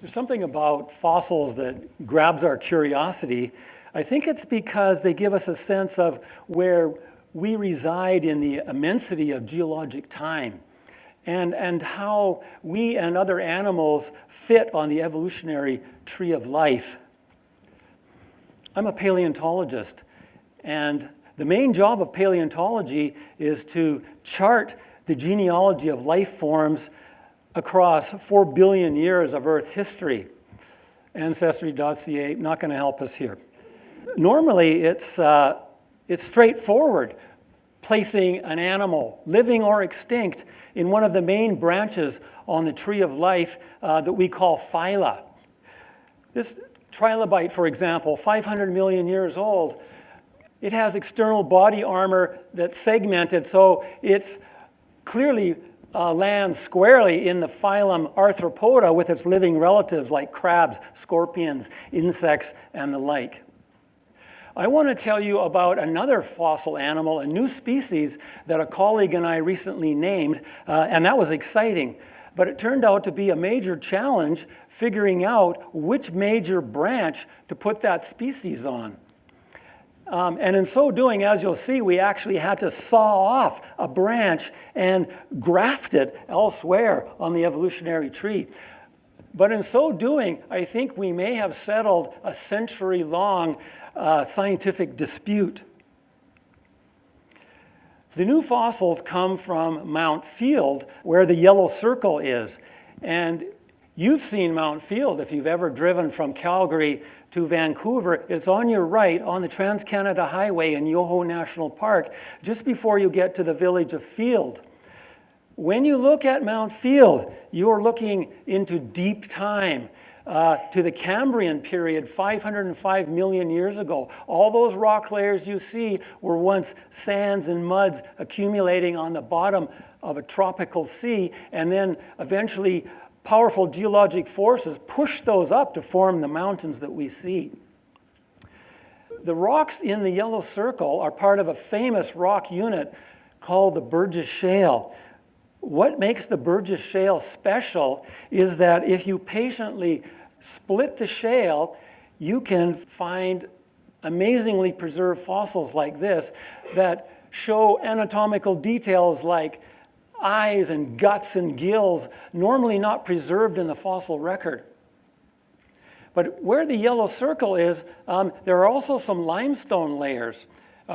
There's something about fossils that grabs our curiosity. I think it's because they give us a sense of where we reside in the immensity of geologic time and how we and other animals fit on the evolutionary tree of life. I'm a paleontologist, and the main job of paleontology is to chart the genealogy of life forms across 4 billion years of Earth history. Ancestry.ca, not going to help us here. Normally, it's straightforward, placing an animal, living or extinct, in one of the main branches on the tree of life that we call phyla. This trilobite, for example, 500 million years old, it has external body armor that's segmented, so it's clearly lands squarely in the phylum Arthropoda with its living relatives like crabs, scorpions, insects, and the like. I want to tell you about another fossil animal, a new species that a colleague and I recently named, and that was exciting. But it turned out to be a major challenge figuring out which major branch to put that species on. And in so doing, as you'll see, we actually had to saw off a branch and graft it elsewhere on the evolutionary tree. But in so doing, I think we may have settled a century-long scientific dispute. The new fossils come from Mount Field, where the yellow circle is. And you've seen Mount Field if you've ever driven from Calgary to Vancouver. It's on your right on the Trans-Canada Highway in Yoho National Park, just before you get to the village of Field. When you look at Mount Field, you're looking into deep time, to the Cambrian period, 505 million years ago. All those rock layers you see were once sands and muds accumulating on the bottom of a tropical sea, and then eventually powerful geologic forces push those up to form the mountains that we see. The rocks in the yellow circle are part of a famous rock unit called the Burgess Shale. What makes the Burgess Shale special is that if you patiently split the shale, you can find amazingly preserved fossils like this that show anatomical details like eyes and guts and gills, normally not preserved in the fossil record. But where the yellow circle is, there are also some limestone layers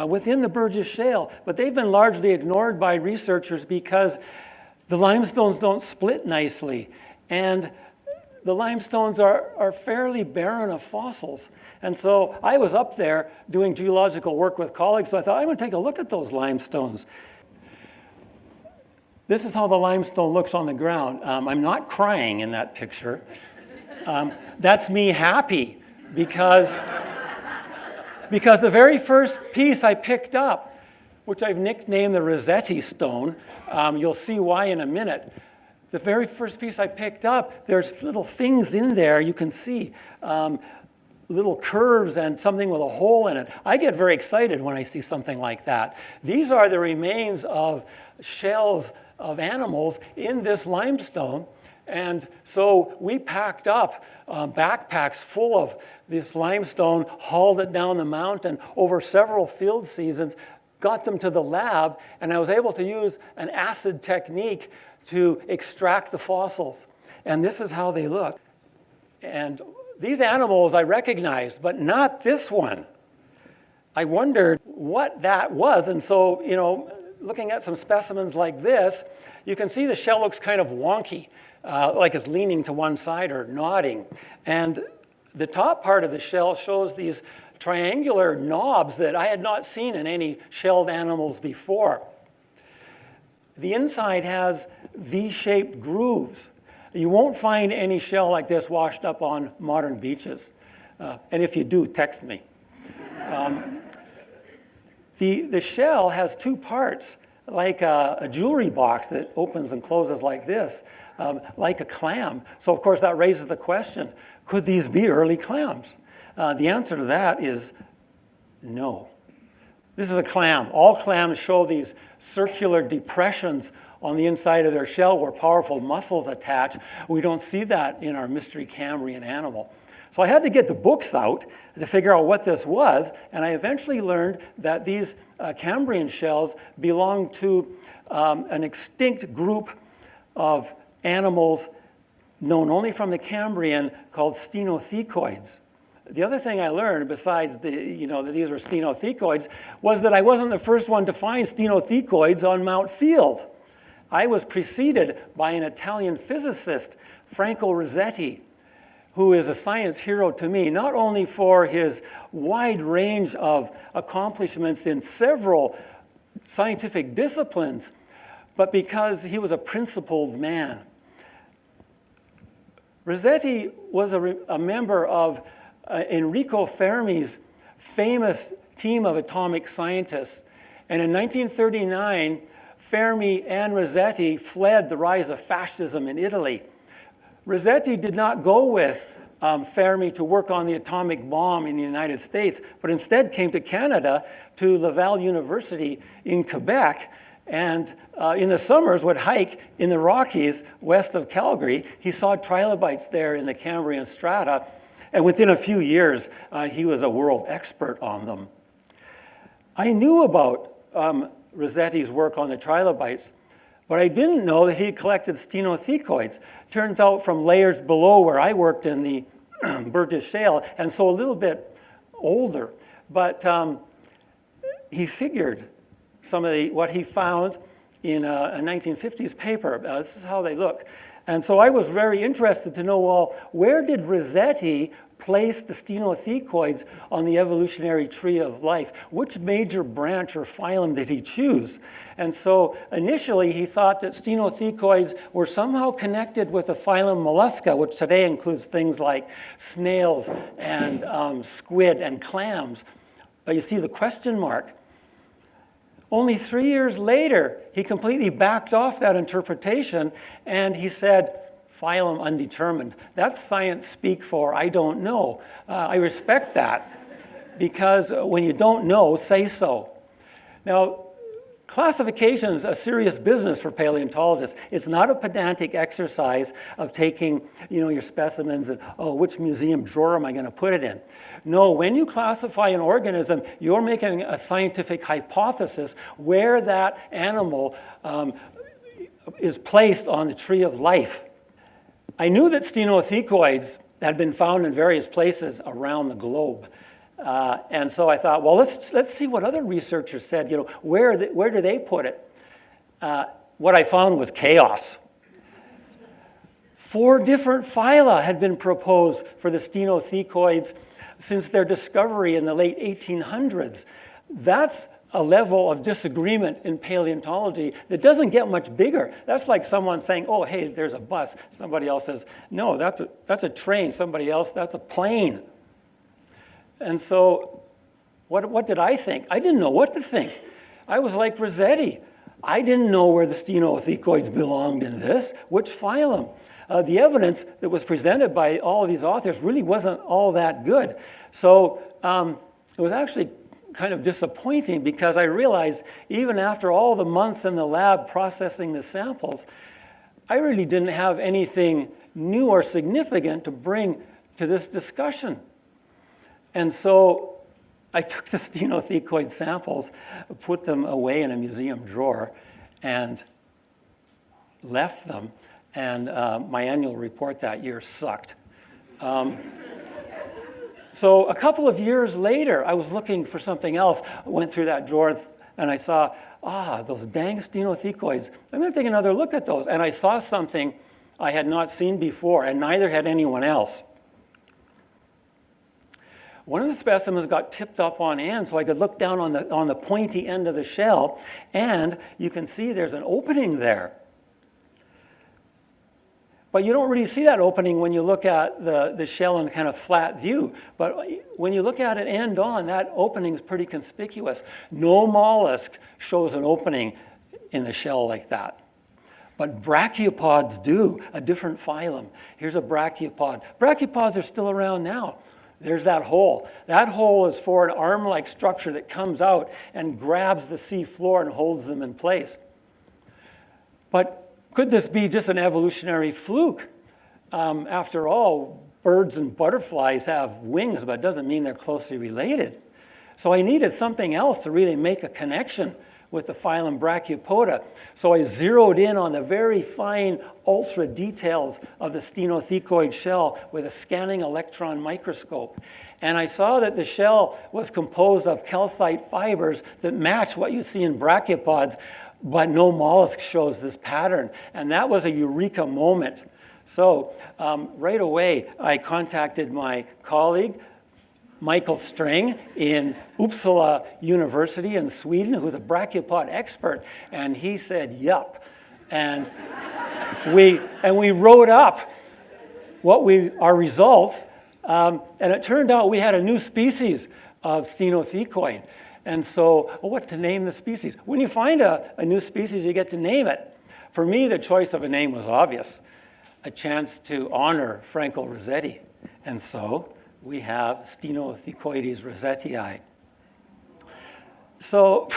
within the Burgess Shale, but they've been largely ignored by researchers because the limestones don't split nicely, and the limestones are fairly barren of fossils. And so I was up there doing geological work with colleagues, so I thought, I'm going to take a look at those limestones. This is how the limestone looks on the ground. I'm not crying in that picture. That's me happy because the very first piece I picked up, which I've nicknamed the Rossetti stone, you'll see why in a minute. The very first piece I picked up, there's little things in there you can see, little curves and something with a hole in it. I get very excited when I see something like that. These are the remains of shells of animals in this limestone. And so we packed up backpacks full of this limestone, hauled it down the mountain over several field seasons, got them to the lab, and I was able to use an acid technique to extract the fossils. And this is how they look. And these animals I recognized, but not this one. I wondered what that was. And so, looking at some specimens like this, you can see the shell looks kind of wonky, like it's leaning to one side or nodding. And the top part of the shell shows these triangular knobs that I had not seen in any shelled animals before. The inside has V-shaped grooves. You won't find any shell like this washed up on modern beaches. And if you do, text me. The shell has two parts, like a jewelry box that opens and closes like this, like a clam. So of course that raises the question, could these be early clams? The answer to that is no. This is a clam. All clams show these circular depressions on the inside of their shell were powerful muscles attached. We don't see that in our mystery Cambrian animal. So I had to get the books out to figure out what this was, and I eventually learned that these Cambrian shells belong to an extinct group of animals known only from the Cambrian called stenothecoids. The other thing I learned, besides that these were stenothecoids, was that I wasn't the first one to find stenothecoids on Mount Field. I was preceded by an Italian physicist, Franco Rossetti, who is a science hero to me, not only for his wide range of accomplishments in several scientific disciplines, but because he was a principled man. Rossetti was a member of Enrico Fermi's famous team of atomic scientists. And in 1939, Fermi and Rossetti fled the rise of fascism in Italy. Rossetti did not go with Fermi to work on the atomic bomb in the United States, but instead came to Canada, to Laval University in Quebec, and in the summers would hike in the Rockies west of Calgary. He saw trilobites there in the Cambrian strata, and within a few years, he was a world expert on them. I knew about Rossetti's work on the trilobites, but I didn't know that he had collected stenothecoids. Turns out from layers below where I worked in the Burgess Shale, and so a little bit older. But he figured some of what he found in a 1950s paper. This is how they look. And so I was very interested to know, well, where did Rossetti place the stenothecoids on the evolutionary tree of life? Which major branch or phylum did he choose? And so initially he thought that stenothecoids were somehow connected with the phylum Mollusca, which today includes things like snails and squid and clams. But you see the question mark. Only 3 years later, he completely backed off that interpretation, and he said, phylum undetermined. That's science speak for I don't know. I respect that, because when you don't know, say so. Now, classification is a serious business for paleontologists. It's not a pedantic exercise of taking, your specimens and, which museum drawer am I going to put it in? No, when you classify an organism, you're making a scientific hypothesis where that animal is placed on the tree of life. I knew that stenothecoids had been found in various places around the globe. And so I thought, well, let's see what other researchers said. Where do they put it? What I found was chaos. 4 different phyla had been proposed for the stenothecoids since their discovery in the late 1800s. That's a level of disagreement in paleontology that doesn't get much bigger. That's like someone saying, oh, hey, there's a bus. Somebody else says, no, that's a train. Somebody else, that's a plane. And so what did I think? I didn't know what to think. I was like Rossetti. I didn't know where the stenothecoids belonged in this, which phylum. The evidence that was presented by all of these authors really wasn't all that good. So it was actually kind of disappointing, because I realized even after all the months in the lab processing the samples, I really didn't have anything new or significant to bring to this discussion. And so I took the stenothecoid samples, put them away in a museum drawer, and left them. And my annual report that year sucked. So a couple of years later, I was looking for something else. I went through that drawer, and I saw, those dang stenothecoids. I'm going to take another look at those. And I saw something I had not seen before, and neither had anyone else. One of the specimens got tipped up on end, so I could look down on the pointy end of the shell, and you can see there's an opening there. But you don't really see that opening when you look at the shell in kind of flat view. But when you look at it end on, that opening is pretty conspicuous. No mollusk shows an opening in the shell like that. But brachiopods do, a different phylum. Here's a brachiopod. Brachiopods are still around now. There's that hole. That hole is for an arm-like structure that comes out and grabs the sea floor and holds them in place. But could this be just an evolutionary fluke? After all, birds and butterflies have wings, but it doesn't mean they're closely related. So I needed something else to really make a connection with the phylum Brachiopoda. So I zeroed in on the very fine ultra details of the stenothecoid shell with a scanning electron microscope. And I saw that the shell was composed of calcite fibers that match what you see in brachiopods, but no mollusk shows this pattern. And that was a eureka moment. So right away, I contacted my colleague, Michael String in Uppsala University in Sweden, who's a brachiopod expert, and he said, yup. And we wrote up our results, and it turned out we had a new species of stenothecoid. And so, what to name the species? When you find a new species, you get to name it. For me, the choice of a name was obvious, a chance to honor Franco Rossetti. And so, we have Stenothecoides rosettii. So,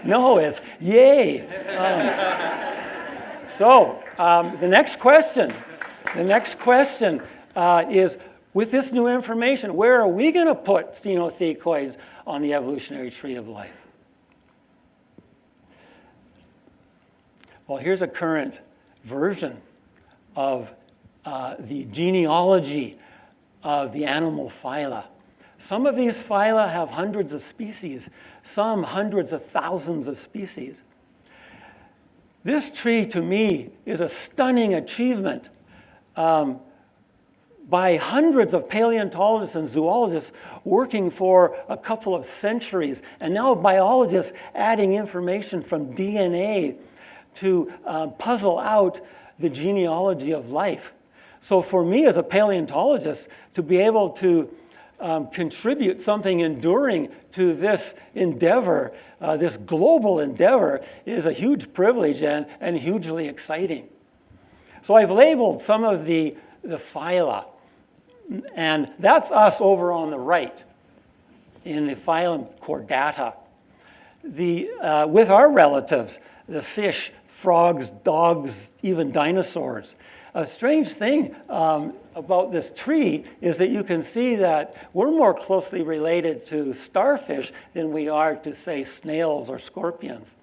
no, it's yay. The next question is, with this new information, where are we going to put stenothecoids on the evolutionary tree of life? Well, here's a current version of the genealogy of the animal phyla. Some of these phyla have hundreds of species, some hundreds of thousands of species. This tree, to me, is a stunning achievement by hundreds of paleontologists and zoologists working for a couple of centuries, and now biologists adding information from DNA to puzzle out the genealogy of life. So for me as a paleontologist, to be able to contribute something enduring to this endeavor, this global endeavor, is a huge privilege and hugely exciting. So I've labeled some of the phyla, and that's us over on the right in the phylum Chordata. With our relatives, the fish, frogs, dogs, even dinosaurs. A strange thing about this tree is that you can see that we're more closely related to starfish than we are to, say, snails or scorpions.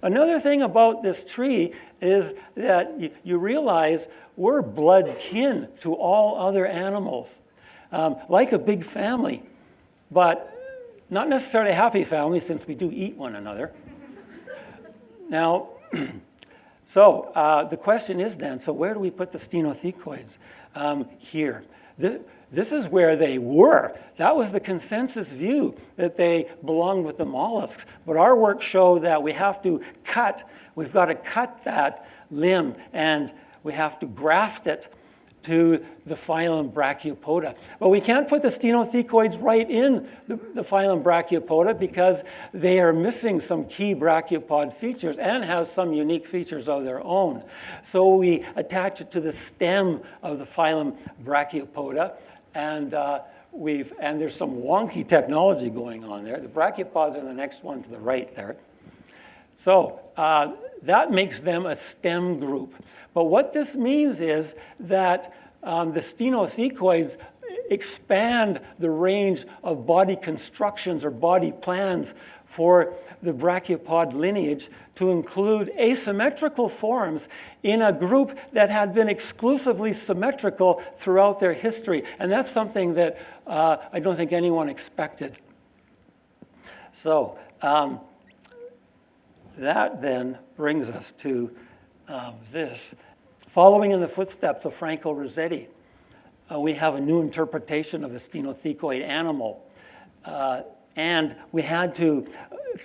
Another thing about this tree is that you realize we're blood kin to all other animals, like a big family, but not necessarily a happy family since we do eat one another. Now, so the question is then, so where do we put the stenothecoids? Here. This is where they were. That was the consensus view, that they belonged with the mollusks. But our work showed that we've got to cut that limb, and we have to graft it to the phylum Brachiopoda. But we can't put the stenothecoids right in the phylum Brachiopoda because they are missing some key brachiopod features and have some unique features of their own. So we attach it to the stem of the phylum Brachiopoda, and there's some wonky technology going on there. The brachiopods are the next one to the right there. So that makes them a stem group. But what this means is that the stenothecoids expand the range of body constructions or body plans for the brachiopod lineage to include asymmetrical forms in a group that had been exclusively symmetrical throughout their history. And that's something that I don't think anyone expected. So that then brings us to this. Following in the footsteps of Franco Rossetti, we have a new interpretation of the stenothecoid animal. And we had to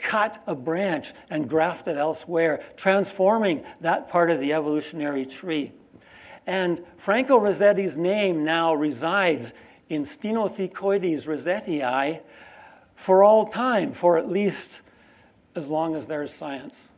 cut a branch and graft it elsewhere, transforming that part of the evolutionary tree. And Franco Rossetti's name now resides in Stenothecoides rossettii for all time, for at least as long as there is science.